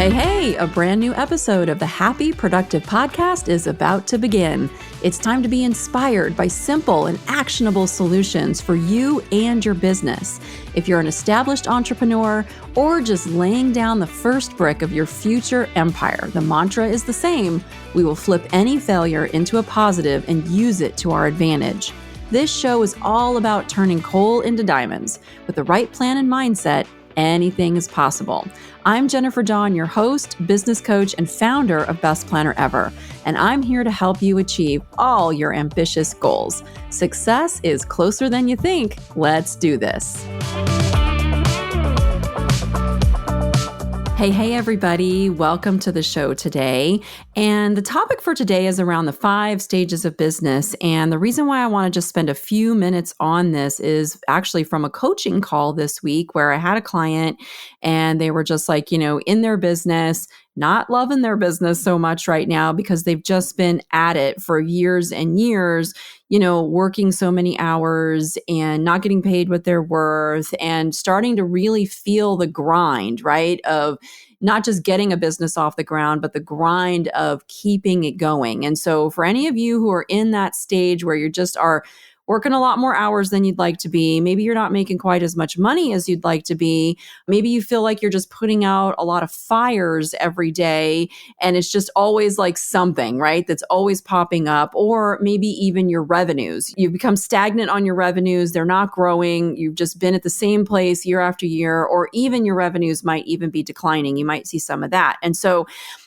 Hey, a brand new episode of the Happy Productive Podcast is about to begin. It's time to be inspired by simple and actionable solutions for you and your business. If you're an established entrepreneur or just laying down the first brick of your future empire, the mantra is the same. We will flip any failure into a positive and use it to our advantage. This show is all about turning coal into diamonds. With the right plan and mindset, anything is possible. I'm Jennifer Dawn, your host, business coach, and founder of Best Planner Ever, and I'm here to help you achieve all your ambitious goals. Success is closer than you think. Let's do this. Hey, everybody. Welcome to the show today. And the topic for today is around the 5 stages of business. And the reason why I want to just spend a few minutes on this is actually from a coaching call this week where I had a client and they were just like, in their business, not loving their business so much right now because they've just been at it for years and years, working so many hours and not getting paid what they're worth and starting to really feel the grind, right? Of not just getting a business off the ground, but the grind of keeping it going. And so for any of you who are in that stage where you just are working a lot more hours than you'd like to be, maybe you're not making quite as much money as you'd like to be, maybe you feel like you're just putting out a lot of fires every day and it's just always like something, right, that's always popping up, or maybe even your revenues. You've become stagnant on your revenues, they're not growing, you've just been at the same place year after year, or even your revenues might even be declining. You might see some of that. And so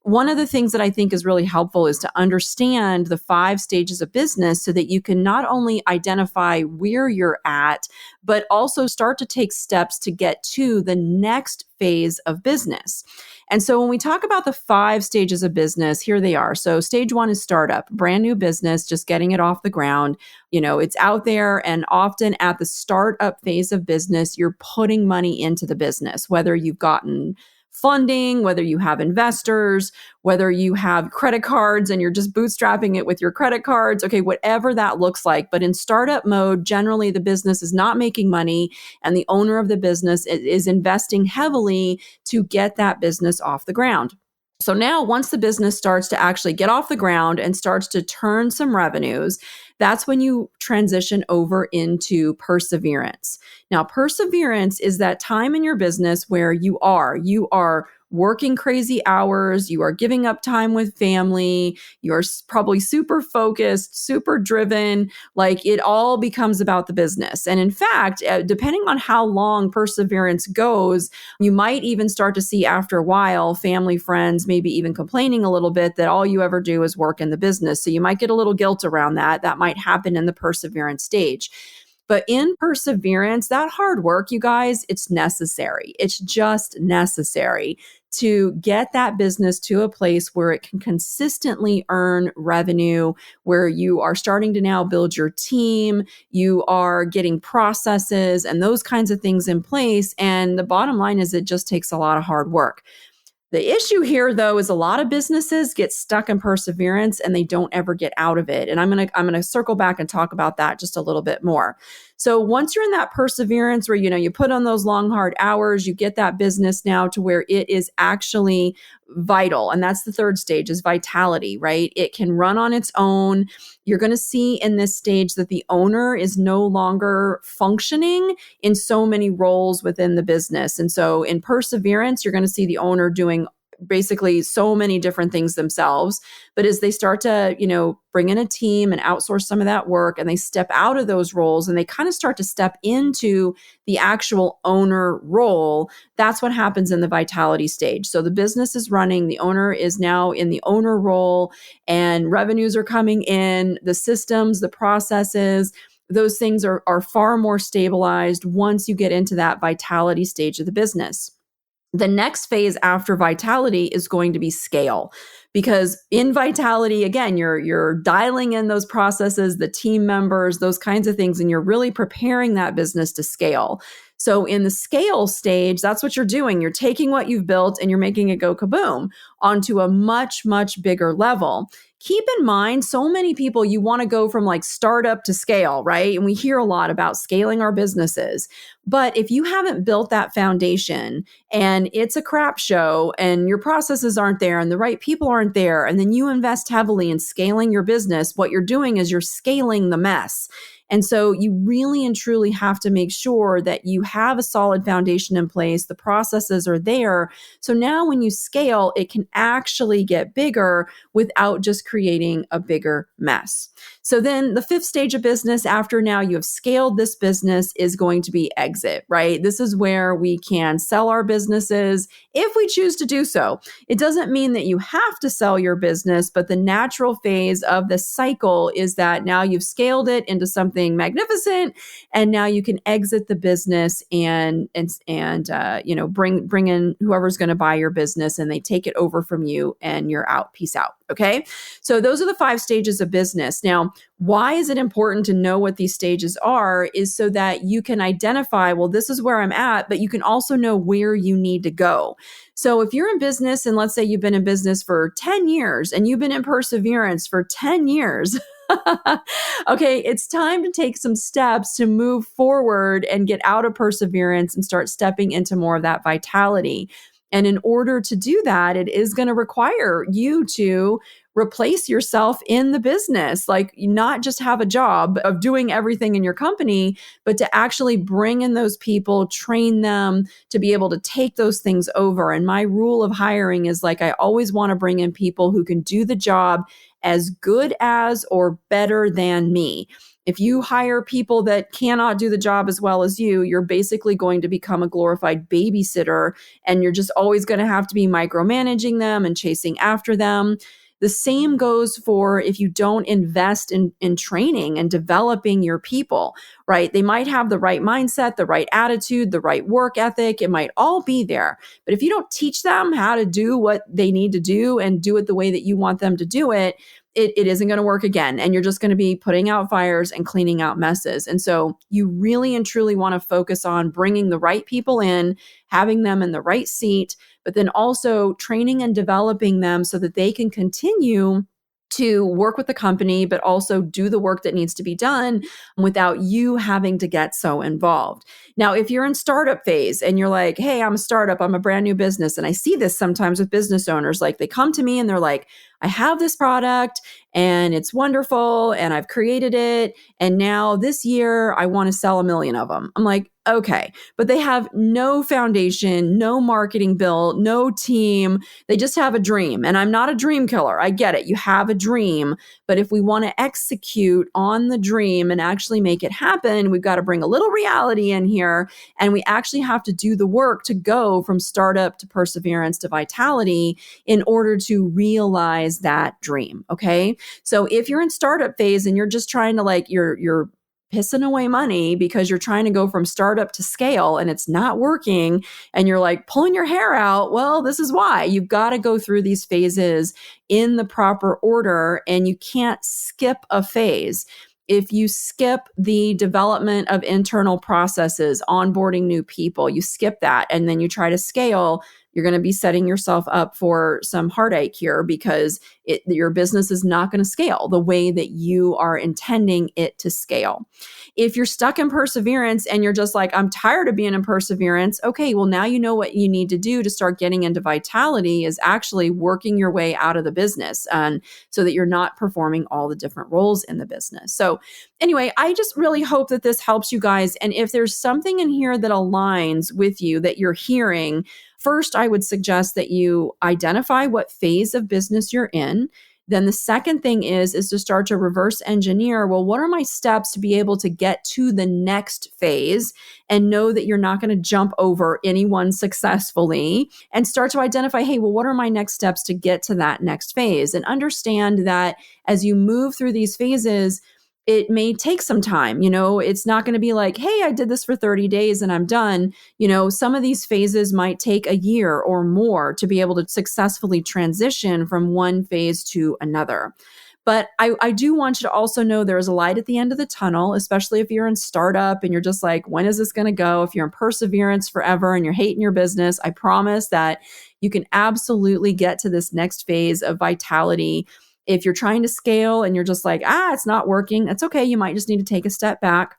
one of the things that I think is really helpful is to understand the 5 stages of business so that you can not only identify where you're at, but also start to take steps to get to the next phase of business. And so when we talk about the 5 stages of business, here they are. So stage 1 is startup, brand new business, just getting it off the ground. It's out there, and often at the startup phase of business, you're putting money into the business, whether you've gotten funding, whether you have investors, whether you have credit cards and you're just bootstrapping it with your credit cards, okay, whatever that looks like. But in startup mode, generally the business is not making money and the owner of the business is investing heavily to get that business off the ground. So now once the business starts to actually get off the ground and starts to turn some revenues, that's when you transition over into perseverance. Now, perseverance is that time in your business where you are working crazy hours, you are giving up time with family, you're probably super focused, super driven, like it all becomes about the business. And in fact, depending on how long perseverance goes, you might even start to see after a while, family, friends, maybe even complaining a little bit that all you ever do is work in the business. So you might get a little guilt around that. That might happen in the perseverance stage. But in perseverance, that hard work, you guys, it's necessary. It's just necessary to get that business to a place where it can consistently earn revenue, where you are starting to now build your team, you are getting processes and those kinds of things in place. And the bottom line is it just takes a lot of hard work. The issue here, though, is a lot of businesses get stuck in perseverance and they don't ever get out of it. And I'm gonna circle back and talk about that just a little bit more. So once you're in that perseverance where, you put on those long, hard hours, you get that business now to where it is actually vital. And that's the 3rd stage, is vitality, right? It can run on its own. You're going to see in this stage that the owner is no longer functioning in so many roles within the business. And so in perseverance, you're going to see the owner doing basically so many different things themselves. But as they start to, bring in a team and outsource some of that work, and they step out of those roles and they kind of start to step into the actual owner role, that's what happens in the vitality stage. So the business is running, the owner is now in the owner role, and revenues are coming in, the systems, the processes, those things are far more stabilized once you get into that vitality stage of the business. The next phase after vitality is going to be scale, because in vitality, again, you're dialing in those processes, the team members, those kinds of things, and you're really preparing that business to scale. So in the scale stage, that's what you're doing. You're taking what you've built and you're making it go kaboom onto a much, much bigger level. keep in mind, so many people, you want to go from like startup to scale, right? And we hear a lot about scaling our businesses. But if you haven't built that foundation and it's a crap show and your processes aren't there and the right people aren't there, and then you invest heavily in scaling your business, what you're doing is you're scaling the mess. And so you really and truly have to make sure that you have a solid foundation in place. The processes are there. So now when you scale, it can actually get bigger without just creating a bigger mess. So then the fifth stage of business, after now you have scaled this business, is going to be exit, right? This is where we can sell our businesses if we choose to do so. It doesn't mean that you have to sell your business, but the natural phase of the cycle is that now you've scaled it into something magnificent, and now you can exit the business and bring in whoever's going to buy your business, and they take it over from you, and you're out. Peace out. Okay. So those are the 5 stages of business. Now, why is it important to know what these stages are is so that you can identify, well, this is where I'm at, but you can also know where you need to go. So if you're in business and let's say you've been in business for 10 years and you've been in perseverance for 10 years, okay, it's time to take some steps to move forward and get out of perseverance and start stepping into more of that vitality. And in order to do that, it is going to require you to replace yourself in the business, like not just have a job of doing everything in your company, but to actually bring in those people, train them to be able to take those things over. And my rule of hiring is like, I always want to bring in people who can do the job as good as or better than me. If you hire people that cannot do the job as well as you, you're basically going to become a glorified babysitter, and you're just always going to have to be micromanaging them and chasing after them. The same goes for if you don't invest in training and developing your people, right? They might have the right mindset, the right attitude, the right work ethic. It might all be there. But if you don't teach them how to do what they need to do and do it the way that you want them to do it, it isn't going to work again. And you're just going to be putting out fires and cleaning out messes. And so you really and truly want to focus on bringing the right people in, having them in the right seat, but then also training and developing them so that they can continue to work with the company, but also do the work that needs to be done without you having to get so involved. Now, if you're in startup phase and you're like, hey, I'm a startup, I'm a brand new business. And I see this sometimes with business owners, like they come to me and they're like, I have this product and it's wonderful and I've created it. And now this year I want to sell 1 million of them. I'm like, okay, but they have no foundation, no marketing built, no team. They just have a dream. And I'm not a dream killer. I get it. You have a dream. But if we want to execute on the dream and actually make it happen, we've got to bring a little reality in here. And we actually have to do the work to go from startup to perseverance to vitality in order to realize that dream. Okay. So if you're in startup phase and you're just trying to like, you're pissing away money because you're trying to go from startup to scale and it's not working and you're like pulling your hair out, well, this is why. You've got to go through these phases in the proper order and you can't skip a phase. If you skip the development of internal processes, onboarding new people, you skip that and then you try to scale, you're going to be setting yourself up for some heartache here because your business is not going to scale the way that you are intending it to scale. If you're stuck in perseverance and you're just like, I'm tired of being in perseverance, okay, well, now you know what you need to do to start getting into vitality is actually working your way out of the business and so that you're not performing all the different roles in the business. So anyway, I just really hope that this helps you guys. And if there's something in here that aligns with you that you're hearing, first, I would suggest that you identify what phase of business you're in. Then the second thing is to start to reverse engineer, well, what are my steps to be able to get to the next phase and know that you're not going to jump over anyone successfully and start to identify, hey, well, what are my next steps to get to that next phase? And understand that as you move through these phases, it may take some time. It's not going to be like, hey, I did this for 30 days and I'm done. Some of these phases might take a year or more to be able to successfully transition from one phase to another. But I do want you to also know there's a light at the end of the tunnel, especially if you're in startup and you're just like, when is this going to go? If you're in perseverance forever and you're hating your business, I promise that you can absolutely get to this next phase of vitality. If you're trying to scale and you're just like, it's not working, that's okay. You might just need to take a step back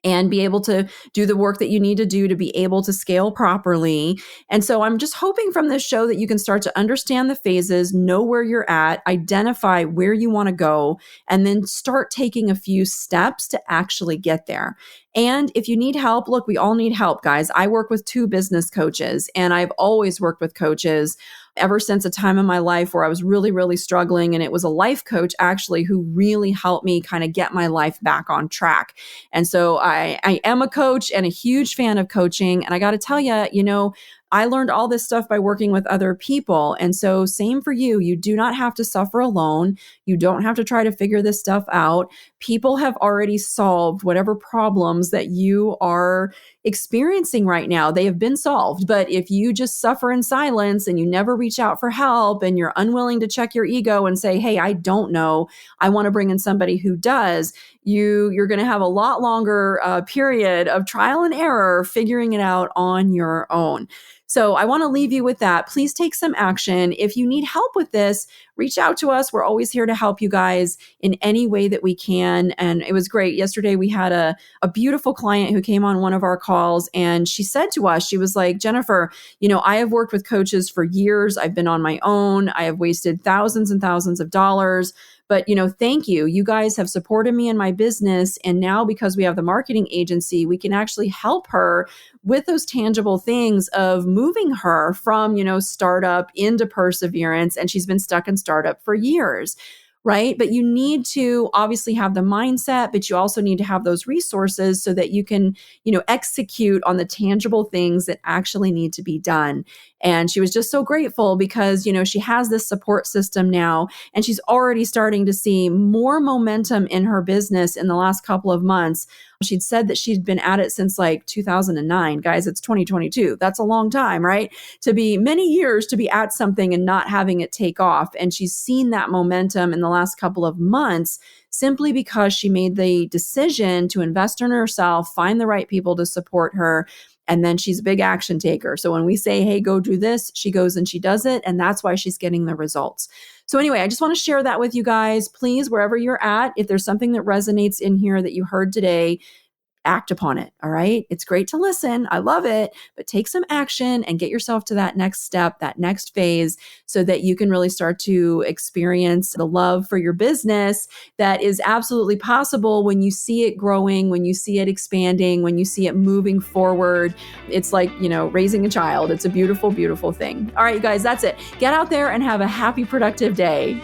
and be able to do the work that you need to do to be able to scale properly. And so I'm just hoping from this show that you can start to understand the phases, know where you're at, identify where you want to go, and then start taking a few steps to actually get there. And if you need help, look, we all need help, guys. I work with 2 business coaches, and I've always worked with coaches ever since a time in my life where I was really, really struggling. And it was a life coach actually who really helped me kind of get my life back on track. And so I am a coach and a huge fan of coaching. And I got to tell you, I learned all this stuff by working with other people. And so same for you. You do not have to suffer alone. You don't have to try to figure this stuff out. People have already solved whatever problems that you are experiencing right now. They have been solved. But if you just suffer in silence and you never reach out for help and you're unwilling to check your ego and say, hey, I don't know, I want to bring in somebody who does, you're going to have a lot longer period of trial and error figuring it out on your own. So I want to leave you with that. Please take some action. If you need help with this, reach out to us. We're always here to help you guys in any way that we can. And it was great. Yesterday, we had a beautiful client who came on one of our calls, and she said to us, she was like, Jennifer, I have worked with coaches for years. I've been on my own. I have wasted thousands and thousands of dollars. But, thank you. You guys have supported me in my business. And now because we have the marketing agency, we can actually help her with those tangible things of moving her from, startup into perseverance. And she's been stuck in startup for years. Right? But you need to obviously have the mindset, but you also need to have those resources so that you can, execute on the tangible things that actually need to be done. And she was just so grateful because, she has this support system now, and she's already starting to see more momentum in her business in the last couple of months. She'd said that she'd been at it since like 2009. Guys, it's 2022. That's a long time, right? To be many years to be at something and not having it take off. And she's seen that momentum in the last couple of months simply because she made the decision to invest in herself, find the right people to support her. And then she's a big action taker. So when we say, hey, go do this, she goes and she does it. And that's why she's getting the results. So anyway, I just want to share that with you guys. Please, wherever you're at, if there's something that resonates in here that you heard today, act upon it. All right. It's great to listen. I love it, but take some action and get yourself to that next step, that next phase, so that you can really start to experience the love for your business that is absolutely possible when you see it growing, when you see it expanding, when you see it moving forward. It's like, raising a child. It's a beautiful, beautiful thing. All right, you guys, that's it. Get out there and have a happy, productive day.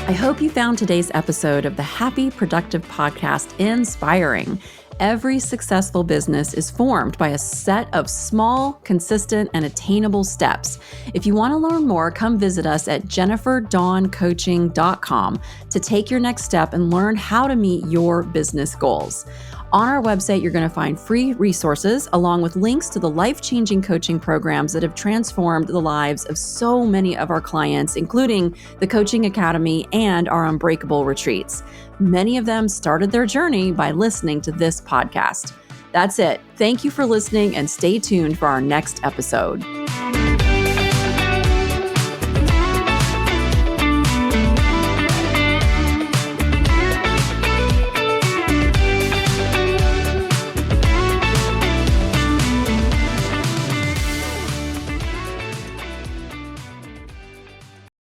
I hope you found today's episode of the Happy Productive Podcast inspiring. Every successful business is formed by a set of small, consistent, and attainable steps. If you want to learn more, come visit us at jenniferdawncoaching.com to take your next step and learn how to meet your business goals. On our website, you're going to find free resources along with links to the life-changing coaching programs that have transformed the lives of so many of our clients, including the Coaching Academy and our Unbreakable retreats. Many of them started their journey by listening to this podcast. That's it. Thank you for listening and stay tuned for our next episode.